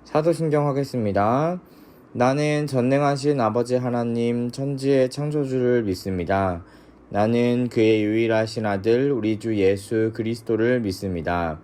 사도신경 하겠습니다. 나는 전능하신 아버지 하나님 천지의 창조주를 믿습니다. 나는 그의 유일하신 아들 우리 주 예수 그리스도를 믿습니다.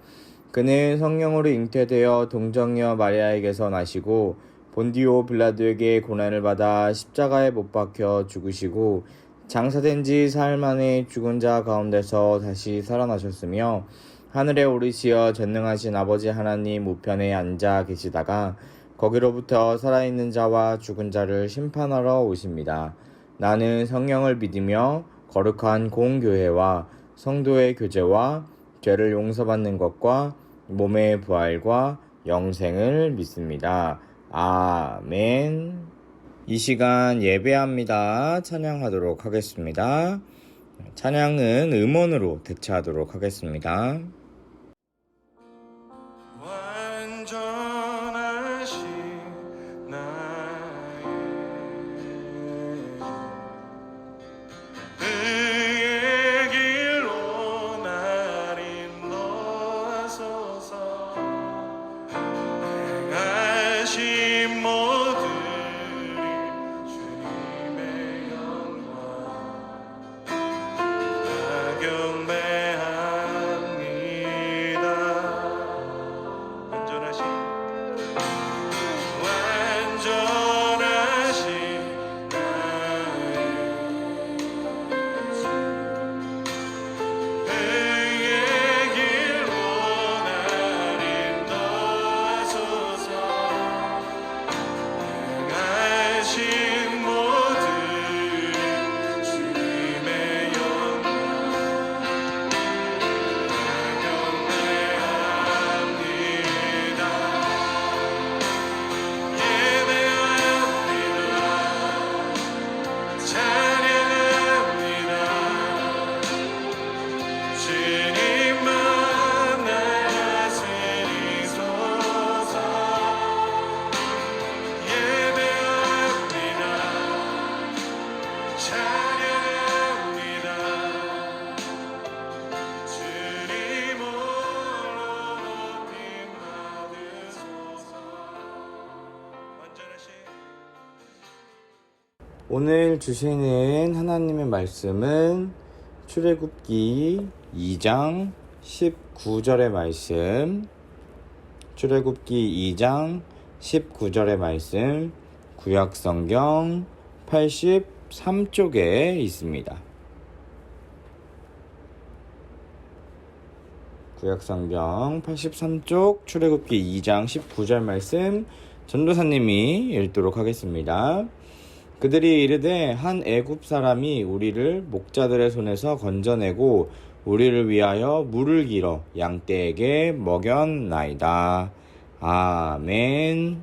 그는 성령으로 잉태되어 동정녀 마리아에게서 나시고 본디오 빌라도에게 고난을 받아 십자가에 못 박혀 죽으시고 장사된 지 사흘 만에 죽은 자 가운데서 다시 살아나셨으며 하늘에 오르시어 전능하신 아버지 하나님 우편에 앉아 계시다가 거기로부터 살아있는 자와 죽은 자를 심판하러 오십니다. 나는 성령을 믿으며 거룩한 공교회와 성도의 교제와 죄를 용서받는 것과 몸의 부활과 영생을 믿습니다. 아멘. 이 시간 예배합니다. 찬양하도록 하겠습니다. 찬양은 음원으로 대체하도록 하겠습니다. 완전하신 나의 의의 길로 날 인도하소서. 행하신 모든 주님의 영광 다 경배합니다. 완전하신 나의 의의 길로 날 인도하소서. 행하신 모든 주님의 영광 다 경배합니다. 찬양합니다. 주님만 다스리소서. 예배합니다. 찬양합니다. 주님 홀로 높임 받으소서. 완전하신 오늘 주시는 하나님의 말씀은 출애굽기 2장 19절의 말씀, 출애굽기 2장 19절의 말씀, 구약성경 83쪽에 있습니다. 구약성경 83쪽 출애굽기 2장 19절 말씀 전도사님이 읽도록 하겠습니다. 그들이 이르되 한 애굽 사람이 우리를 목자들의 손에서 건져내고 우리를 위하여 물을 길어 양떼에게 먹였나이다. 아멘.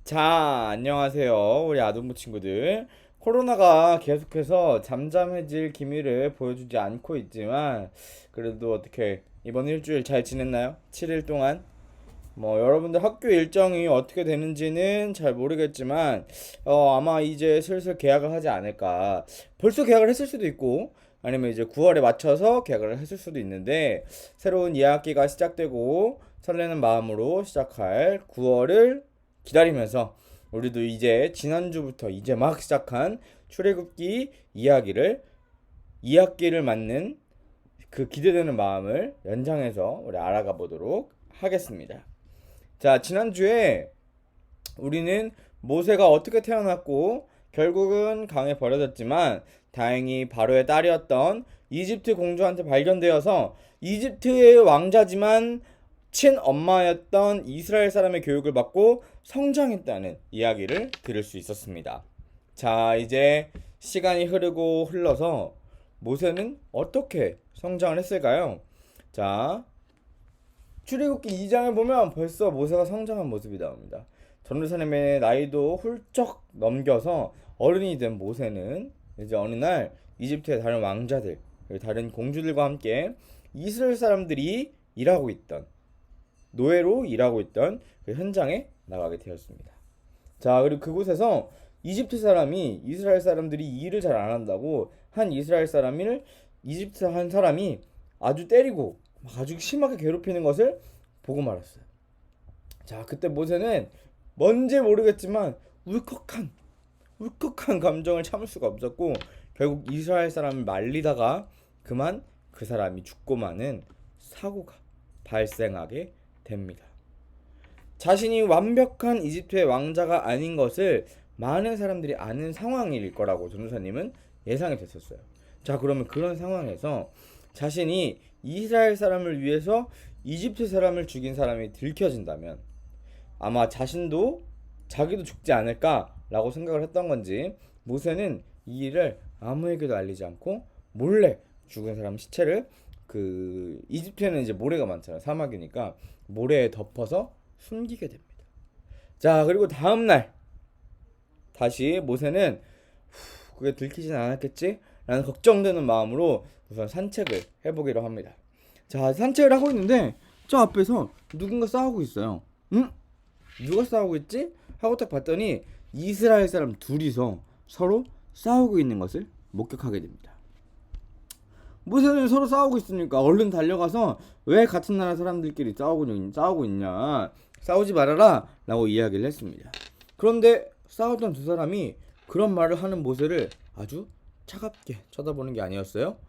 자, 안녕하세요. 우리 아동부 친구들. 코로나가 계속해서 잠잠해질 기미를 보여주지 않고 있지만 그래도 어떻게 이번 일주일 잘 지냈나요? 7일 동안? 여러분들 학교 일정이 어떻게 되는지는 잘 모르겠지만 아마 이제 슬슬 개학을 하지 않을까. 벌써 개학을 했을 수도 있고 아니면 이제 9월에 맞춰서 개학을 했을 수도 있는데 새로운 2학기가 시작되고 설레는 마음으로 시작할 9월을 기다리면서 우리도 이제 지난주부터 이제 막 시작한 출애굽기 이야기를 2학기를 맞는 그 기대되는 마음을 연장해서 우리 알아가 보도록 하겠습니다. 자, 지난주에 우리는 모세가 어떻게 태어났고 결국은 강에 버려졌지만 다행히 바로의 딸이었던 이집트 공주한테 발견되어서 이집트의 왕자지만 친엄마였던 이스라엘 사람의 교육을 받고 성장했다는 이야기를 들을 수 있었습니다. 자, 이제 시간이 흐르고 흘러서 모세는 어떻게 성장을 했을까요? 자, 출애굽기 2장을 보면 벌써 모세가 성장한 모습이 나옵니다. 전도사님의 나이도 훌쩍 넘겨서 어른이 된 모세는 이제 어느 날 이집트의 다른 왕자들, 다른 공주들과 함께 이스라엘 사람들이 노예로 일하고 있던 그 현장에 나가게 되었습니다. 자, 그리고 그곳에서 이집트 사람이 이스라엘 사람들이 이 일을 잘 안 한다고 한 이스라엘 사람을 이집트 한 사람이 아주 때리고 아주 심하게 괴롭히는 것을 보고 말았어요. 자, 그때 모세는 뭔지 모르겠지만 울컥한 감정을 참을 수가 없었고 결국 이스라엘 사람을 말리다가 그만 그 사람이 죽고 마는 사고가 발생하게 됩니다. 자신이 완벽한 이집트의 왕자가 아닌 것을 많은 사람들이 아는 상황일 거라고 전도사님은 예상이 됐었어요. 자, 그러면 그런 상황에서 자신이 이스라엘 사람을 위해서 이집트 사람을 죽인 사람이 들켜진다면 아마 자기도 죽지 않을까라고 생각을 했던 건지 모세는 이 일을 아무에게도 알리지 않고 몰래 죽은 사람 시체를 그 이집트에는 이제 모래가 많잖아요. 사막이니까 모래에 덮어서 숨기게 됩니다. 자, 그리고 다음 날 다시 모세는 그게 들키진 않았겠지? 라는 걱정되는 마음으로 우선 산책을 해보기로 합니다. 자, 산책을 하고 있는데 저 앞에서 누군가 싸우고 있어요. 응? 누가 싸우고 있지? 하고 딱 봤더니 이스라엘 사람 둘이서 서로 싸우고 있는 것을 목격하게 됩니다. 모세는 서로 싸우고 있으니까 얼른 달려가서 왜 같은 나라 사람들끼리 싸우고 있냐, 싸우지 말아라 라고 이야기를 했습니다. 그런데 싸웠던 두 사람이 그런 말을 하는 모세를 아주 차갑게 쳐다보는 게 아니겠어요?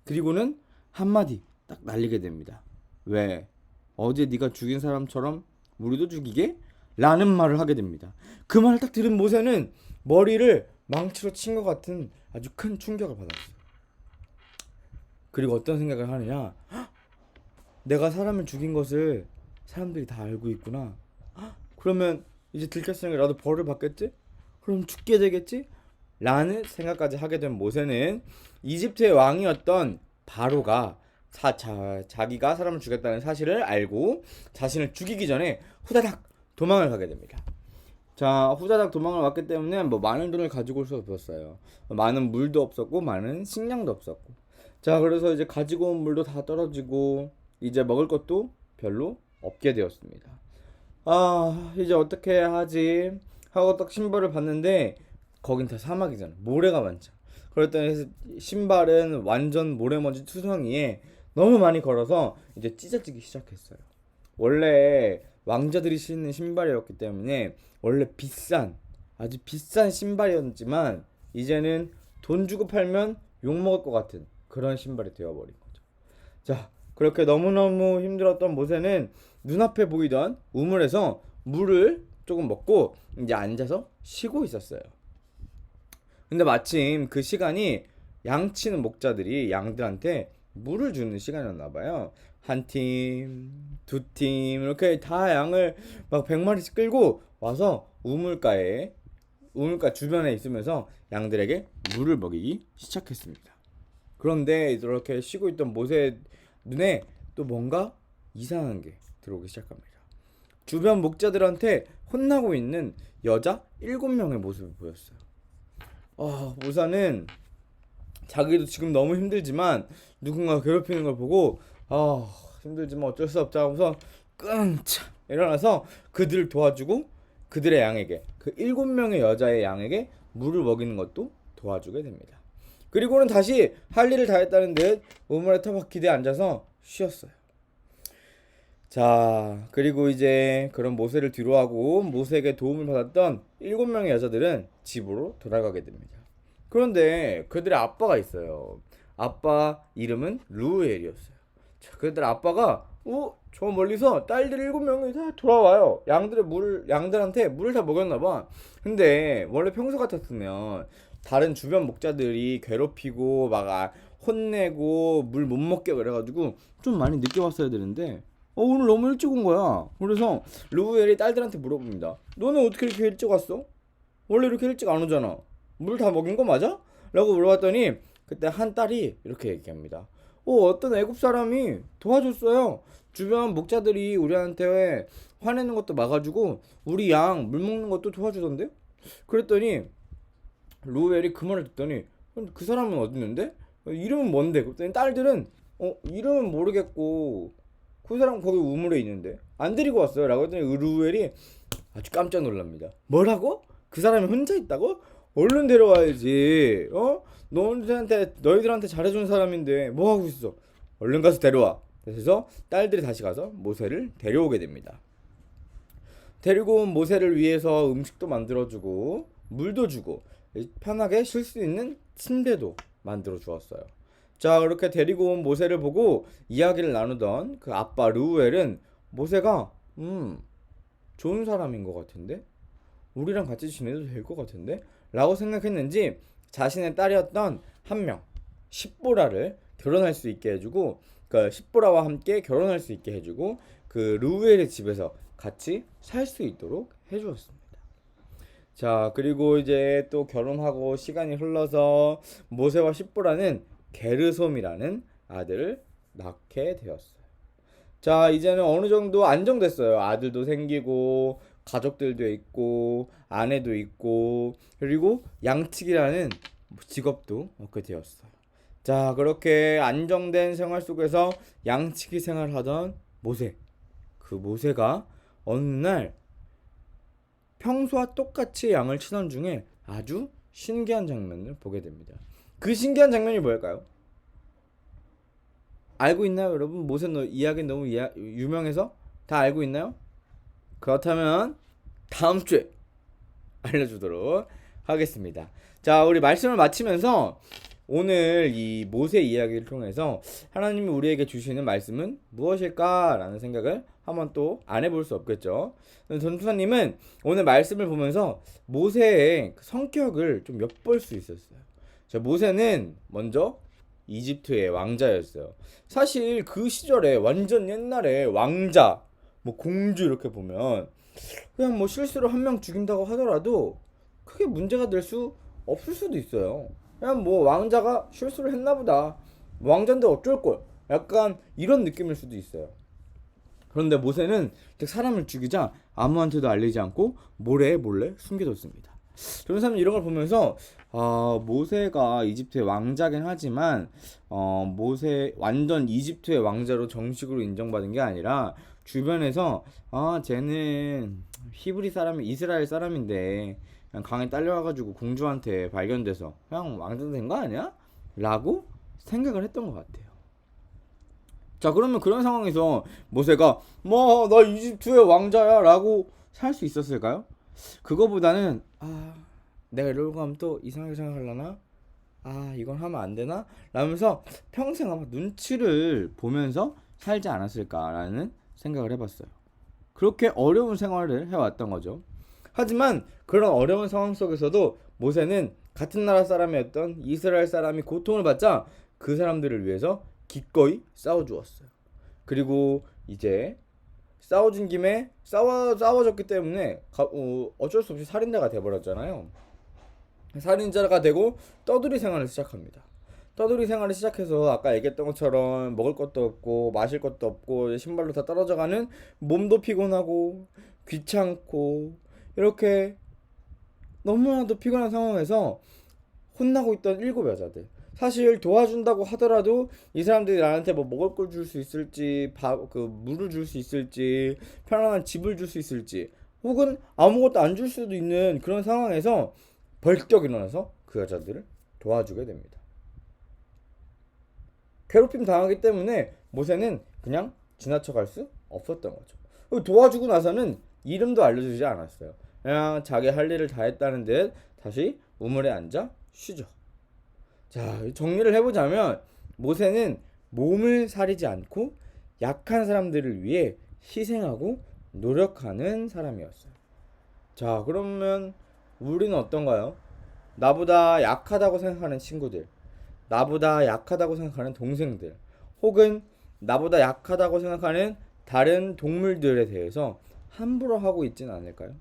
그리고는 한마디 딱 날리게 됩니다. 왜? 어제 네가 죽인 사람처럼 우리도 죽이게? 라는 말을 하게 됩니다. 그 말을 딱 들은 모세는 머리를 망치로 친 것 같은 아주 큰 충격을 받았어요. 그리고 어떤 생각을 하느냐, 내가 사람을 죽인 것을 사람들이 다 알고 있구나. 그러면 이제 들켰으니까 나도 벌을 받겠지? 그럼 죽게 되겠지? 라는 생각까지 하게 된 모세는 이집트의 왕이었던 바로가 자기가 사람을 죽였다는 사실을 알고 자신을 죽이기 전에 후다닥 도망을 가게 됩니다. 자, 후다닥 도망을 왔기 때문에 뭐 많은 돈을 가지고 올 수 없었어요. 많은 물도 없었고 많은 식량도 없었고. 자, 그래서 이제 가지고 온 물도 다 떨어지고 이제 먹을 것도 별로 없게 되었습니다. 이제 어떻게 하지 하고 딱 신발을 봤는데 거긴 다 사막이잖아. 모래가 많죠. 그랬더니 신발은 완전 모래먼지 투성이에 너무 많이 걸어서 이제 찢어지기 시작했어요. 원래 왕자들이 신는 신발이었기 때문에 원래 아주 비싼 신발이었지만 이제는 돈 주고 팔면 욕먹을 것 같은 그런 신발이 되어버린 거죠. 자, 그렇게 너무너무 힘들었던 모세는 눈앞에 보이던 우물에서 물을 조금 먹고 이제 앉아서 쉬고 있었어요. 근데 마침 그 시간이 양치는 목자들이 양들한테 물을 주는 시간이었나 봐요. 한 팀, 두 팀 이렇게 다 양을 막 100마리씩 끌고 와서 우물가 주변에 있으면서 양들에게 물을 먹이기 시작했습니다. 그런데 이렇게 쉬고 있던 모세의 눈에 또 뭔가 이상한 게 들어오기 시작합니다. 주변 목자들한테 혼나고 있는 여자 7명의 모습을 보였어요. 모사는 자기도 지금 너무 힘들지만 누군가 괴롭히는 걸 보고 힘들지만 어쩔 수 없자 하고서 끙차 일어나서 그들을 도와주고 그들의 양에게 그 7명의 여자의 양에게 물을 먹이는 것도 도와주게 됩니다. 그리고는 다시 할 일을 다 했다는 듯 우물에 터벅기대 앉아서 쉬었어요. 자, 그리고 이제 그런 모세를 뒤로하고 모세에게 도움을 받았던 7명의 여자들은 집으로 돌아가게 됩니다. 그런데 그들의 아빠가 있어요. 아빠 이름은 루엘이었어요. 자, 그들 아빠가 저 멀리서 딸들 7명이 다 돌아와요. 양들한테 물을 다 먹였나 봐. 근데 원래 평소 같았으면 다른 주변 목자들이 괴롭히고 막 혼내고 물 못 먹게 그래가지고 좀 많이 늦게 왔어야 되는데 오늘 너무 일찍 온 거야. 그래서 루엘이 딸들한테 물어봅니다. 너는 어떻게 이렇게 일찍 왔어? 원래 이렇게 일찍 안 오잖아. 물 다 먹인 거 맞아? 라고 물어봤더니 그때 한 딸이 이렇게 얘기합니다. 어떤 애굽 사람이 도와줬어요. 주변 목자들이 우리한테 화내는 것도 막아주고 우리 양 물 먹는 것도 도와주던데? 그랬더니 루엘이 그 말을 듣더니 그 사람은 어디 있는데? 이름은 뭔데? 그랬더니 딸들은 이름은 모르겠고 그 사람 거기 우물에 있는데 안 데리고 왔어요 라고 했더니 루엘이 아주 깜짝 놀랍니다. 뭐라고? 그 사람이 혼자 있다고? 얼른 데려와야지. 너희들한테 잘해준 사람인데 뭐 하고 있어? 얼른 가서 데려와. 그래서 딸들이 다시 가서 모세를 데려오게 됩니다. 데리고 온 모세를 위해서 음식도 만들어주고 물도 주고 편하게 쉴 수 있는 침대도 만들어 주었어요. 자, 그렇게 데리고 온 모세를 보고 이야기를 나누던 그 아빠 르우엘은 모세가 좋은 사람인 것 같은데? 우리랑 같이 지내도 될 것 같은데? 라고 생각했는지 자신의 딸이었던 한 명, 십보라를 결혼할 수 있게 해주고 그 십보라와 함께 결혼할 수 있게 해주고 그 르우엘의 집에서 같이 살 수 있도록 해주었습니다. 자, 그리고 이제 또 결혼하고 시간이 흘러서 모세와 십보라는 게르솜이라는 아들을 낳게 되었어요. 자, 이제는 어느 정도 안정됐어요. 아들도 생기고 가족들도 있고 아내도 있고 그리고 양치기라는 직업도 얻게 되었어요. 자, 그렇게 안정된 생활 속에서 양치기 생활하던 모세. 그 모세가 어느 날 평소와 똑같이 양을 치던 중에 아주 신기한 장면을 보게 됩니다. 그 신기한 장면이 뭘까요? 알고 있나요, 여러분? 모세 이야기 너무 유명해서 다 알고 있나요? 그렇다면 다음 주에 알려주도록 하겠습니다. 자, 우리 말씀을 마치면서 오늘 이 모세 이야기를 통해서 하나님이 우리에게 주시는 말씀은 무엇일까라는 생각을 한번 또 안 해볼 수 없겠죠. 전투사님은 오늘 말씀을 보면서 모세의 성격을 좀 엿볼 수 있었어요. 자, 모세는 먼저 이집트의 왕자였어요. 사실 그 시절에 완전 옛날에 왕자, 뭐 공주 이렇게 보면 그냥 뭐 실수로 한 명 죽인다고 하더라도 크게 문제가 될 수 없을 수도 있어요. 그냥 뭐 왕자가 실수를 했나 보다. 왕자인데 어쩔 걸. 약간 이런 느낌일 수도 있어요. 그런데 모세는 사람을 죽이자 아무한테도 알리지 않고 몰래 숨겨뒀습니다. 저는 사람은 이런 걸 보면서 모세가 이집트의 왕자긴 하지만 모세 완전 이집트의 왕자로 정식으로 인정받은 게 아니라 주변에서 쟤는 히브리 사람이 이스라엘 사람인데 그냥 강에 딸려와가지고 공주한테 발견돼서 그냥 왕자 된 거 아니야? 라고 생각을 했던 것 같아요. 자, 그러면 그런 상황에서 모세가 뭐 나 이집트의 왕자야 라고 살 수 있었을까요? 그거보다는 내가 이러고 하면 또 이상하게 생각하려나? 이건 하면 안 되나? 라면서 평생 아마 눈치를 보면서 살지 않았을까라는 생각을 해봤어요. 그렇게 어려운 생활을 해왔던 거죠. 하지만 그런 어려운 상황 속에서도 모세는 같은 나라 사람이었던 이스라엘 사람이 고통을 받자 그 사람들을 위해서 기꺼이 싸워주었어요. 그리고 이제 싸워준 김에 싸워졌기 때문에 어쩔 수 없이 살인자가 돼버렸잖아요. 살인자가 되고 떠돌이 생활을 시작합니다. 떠돌이 생활을 시작해서 아까 얘기했던 것처럼 먹을 것도 없고 마실 것도 없고 신발로 다 떨어져가는, 몸도 피곤하고 귀찮고 이렇게 너무나도 피곤한 상황에서 혼나고 있던 7여자들, 사실 도와준다고 하더라도 이 사람들이 나한테 뭐 먹을 걸 줄 수 있을지, 물을 줄 수 있을지, 편안한 집을 줄 수 있을지, 혹은 아무것도 안 줄 수도 있는 그런 상황에서 벌떡 일어나서 그 여자들을 도와주게 됩니다. 괴롭힘 당하기 때문에 모세는 그냥 지나쳐갈 수 없었던 거죠. 도와주고 나서는 이름도 알려주지 않았어요. 그냥 자기 할 일을 다 했다는 듯 다시 우물에 앉아 쉬죠. 자, 정리를 해보자면 모세는 몸을 사리지 않고 약한 사람들을 위해 희생하고 노력하는 사람이었어요. 자, 그러면 우리는 어떤가요? 나보다 약하다고 생각하는 친구들, 나보다 약하다고 생각하는 동생들, 혹은 나보다 약하다고 생각하는 다른 동물들에 대해서 함부로 하고 있지는 않을까요?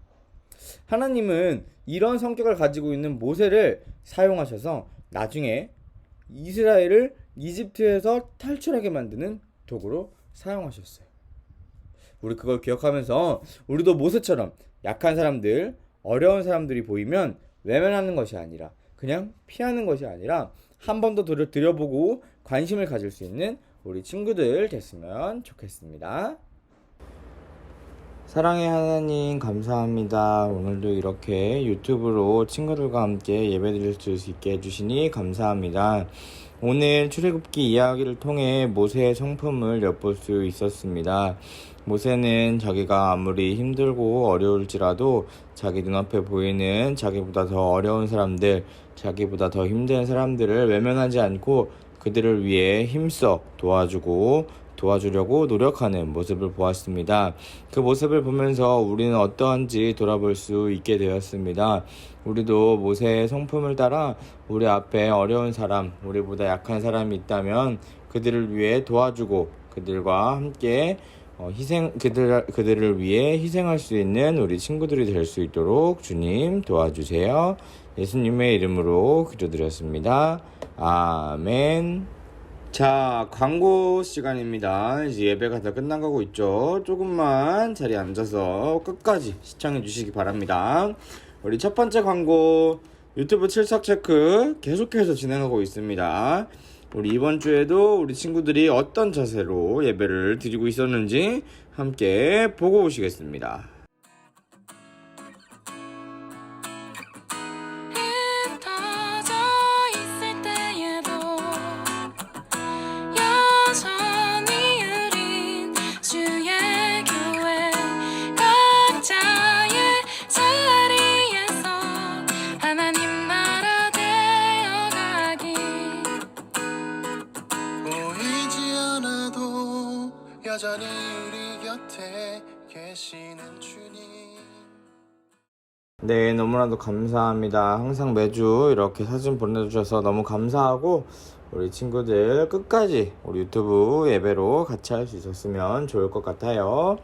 하나님은 이런 성격을 가지고 있는 모세를 사용하셔서 나중에 이스라엘을 이집트에서 탈출하게 만드는 도구로 사용하셨어요. 우리 그걸 기억하면서 우리도 모세처럼 약한 사람들, 어려운 사람들이 보이면 외면하는 것이 아니라, 그냥 피하는 것이 아니라 한 번 더 들여보고 관심을 가질 수 있는 우리 친구들 됐으면 좋겠습니다. 사랑의 하나님, 감사합니다. 오늘도 이렇게 유튜브로 친구들과 함께 예배드릴 수 있게 해주시니 감사합니다. 오늘 출애굽기 이야기를 통해 모세의 성품을 엿볼 수 있었습니다. 모세는 자기가 아무리 힘들고 어려울지라도 자기 눈앞에 보이는 자기보다 더 어려운 사람들, 자기보다 더 힘든 사람들을 외면하지 않고 그들을 위해 힘써 도와주려고 노력하는 모습을 보았습니다. 그 모습을 보면서 우리는 어떠한지 돌아볼 수 있게 되었습니다. 우리도 모세의 성품을 따라 우리 앞에 어려운 사람, 우리보다 약한 사람이 있다면 그들을 위해 도와주고 그들과 함께 그들을 위해 희생할 수 있는 우리 친구들이 될 수 있도록 주님 도와주세요. 예수님의 이름으로 기도드렸습니다. 아멘. 자, 광고 시간입니다. 이제 예배가 다 끝나가고 있죠. 조금만 자리에 앉아서 끝까지 시청해 주시기 바랍니다. 우리 첫 번째 광고, 유튜브 출석 체크 계속해서 진행하고 있습니다. 우리 이번 주에도 우리 친구들이 어떤 자세로 예배를 드리고 있었는지 함께 보고 오시겠습니다. 흩어져 있을 때에도 여전히 우린 주의 교회 각자의 자리에서 하나님 나라 되어가기 보이지 않아도 여전히 우리 곁에 계시는 주님. 네, 너무나도 감사합니다. 항상 매주 이렇게 사진 보내주셔서 너무 감사하고 우리 친구들 끝까지 우리 유튜브 예배로 같이 할 수 있었으면 좋을 것 같아요.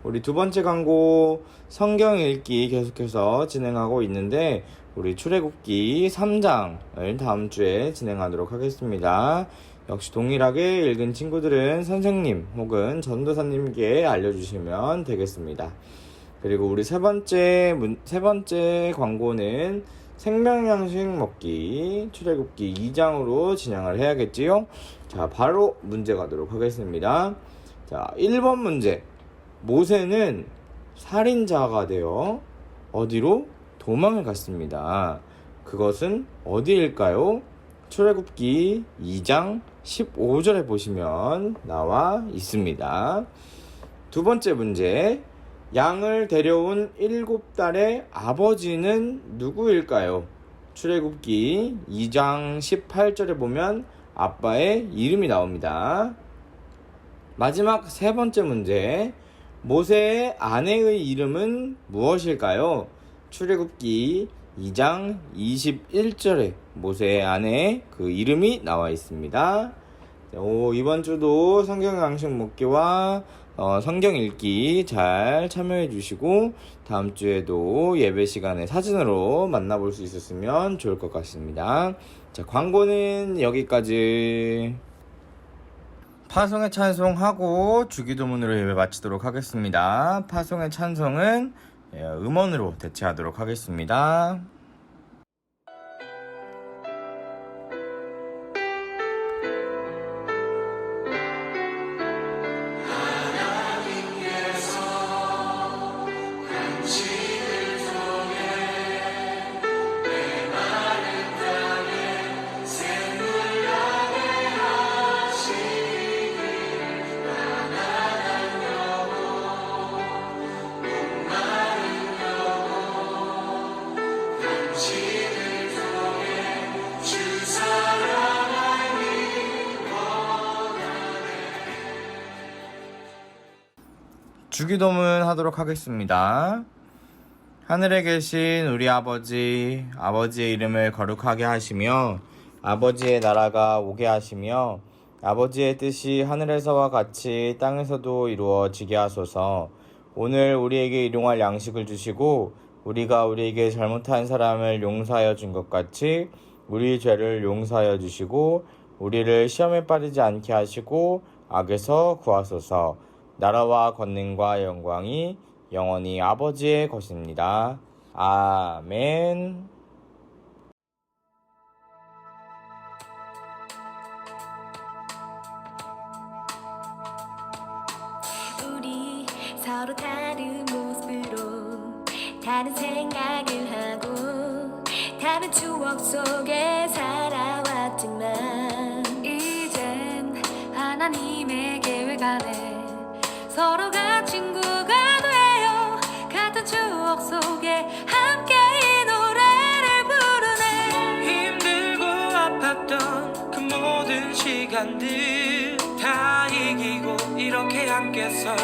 우리 두 번째 광고, 성경 읽기 계속해서 진행하고 있는데 우리 출애굽기 3장을 다음 주에 진행하도록 하겠습니다. 역시 동일하게 읽은 친구들은 선생님 혹은 전도사님께 알려주시면 되겠습니다. 그리고 우리 세 번째 광고는 생명양식 먹기 출애굽기 2장으로 진행을 해야겠지요. 자, 바로 문제 가도록 하겠습니다. 자, 1번 문제. 모세는 살인자가 되어 어디로 도망을 갔습니다. 그것은 어디일까요? 출애굽기 2장 15절에 보시면 나와 있습니다. 두 번째 문제. 양을 데려온 7달의 아버지는 누구일까요? 출애굽기 2장 18절에 보면 아빠의 이름이 나옵니다. 마지막 세 번째 문제. 모세의 아내의 이름은 무엇일까요? 출애굽기 2장 21절에 모세의 아내 그 이름이 나와 있습니다. 이번 주도 성경 양식 먹기와 성경 읽기 잘 참여해 주시고 다음 주에도 예배 시간에 사진으로 만나볼 수 있었으면 좋을 것 같습니다. 자, 광고는 여기까지. 파송의 찬송하고 주기도문으로 예배 마치도록 하겠습니다. 파송의 찬송은 음원으로 대체하도록 하겠습니다. 주기도문 하도록 하겠습니다. 하늘에 계신 우리 아버지, 아버지의 이름을 거룩하게 하시며 아버지의 나라가 오게 하시며 아버지의 뜻이 하늘에서와 같이 땅에서도 이루어지게 하소서. 오늘 우리에게 일용할 양식을 주시고 우리가 우리에게 잘못한 사람을 용서하여 준 것 같이 우리 죄를 용서하여 주시고 우리를 시험에 빠지지 않게 하시고 악에서 구하소서. 나라와 권능과 영광이 영원히 아버지의 것입니다. 아멘. 우리 서로 다른 모습으로 다른 생각을 하고 다른 추억 속에 살아왔지만 이젠 하나님의 계획 안에 서로가 친구가 되어 같은 추억 속에 함께 이 노래를 부르네. 힘들고 아팠던 그 모든 시간들 다 이기고 이렇게 함께서